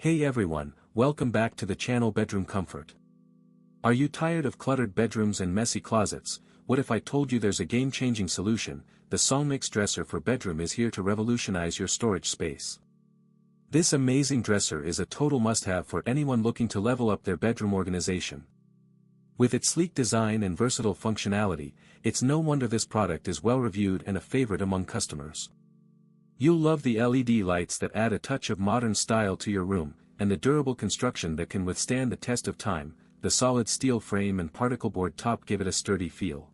Hey everyone, welcome back to the channel Bedroom Comfort. Are you tired of cluttered bedrooms and messy closets? What if I told you there's a game-changing solution? The SONGMICS dresser for bedroom is here to revolutionize your storage space. This amazing dresser is a total must-have for anyone looking to level up their bedroom organization. With its sleek design and versatile functionality, it's no wonder this product is well-reviewed and a favorite among customers. You'll love the LED lights that add a touch of modern style to your room, and the durable construction that can withstand the test of time. The solid steel frame and particleboard top give it a sturdy feel.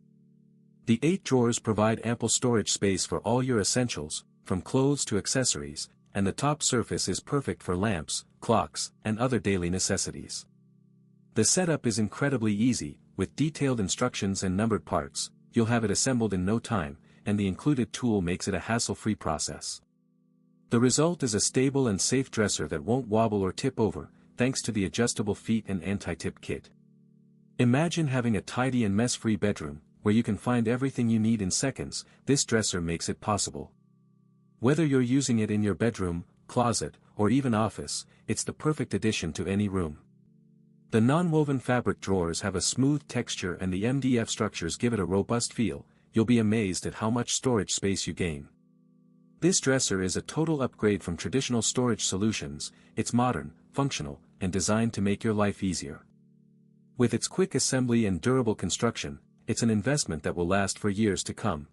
The 8 drawers provide ample storage space for all your essentials, from clothes to accessories, and the top surface is perfect for lamps, clocks, and other daily necessities. The setup is incredibly easy, with detailed instructions and numbered parts. You'll have it assembled in no time, and the included tool makes it a hassle-free process. The result is a stable and safe dresser that won't wobble or tip over, thanks to the adjustable feet and anti-tip kit. Imagine having a tidy and mess-free bedroom, where you can find everything you need in seconds. This dresser makes it possible. Whether you're using it in your bedroom, closet, or even office, it's the perfect addition to any room. The non-woven fabric drawers have a smooth texture and the MDF structures give it a robust feel. You'll be amazed at how much storage space you gain. This dresser is a total upgrade from traditional storage solutions. It's modern, functional, and designed to make your life easier. With its quick assembly and durable construction, it's an investment that will last for years to come.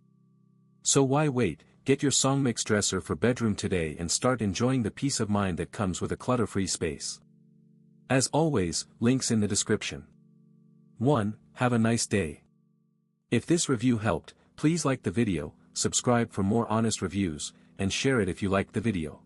So why wait? Get your SONGMICS dresser for bedroom today and start enjoying the peace of mind that comes with a clutter-free space. As always, links in the description. 1. Have a nice day. If this review helped, please like the video, subscribe for more honest reviews, and share it if you liked the video.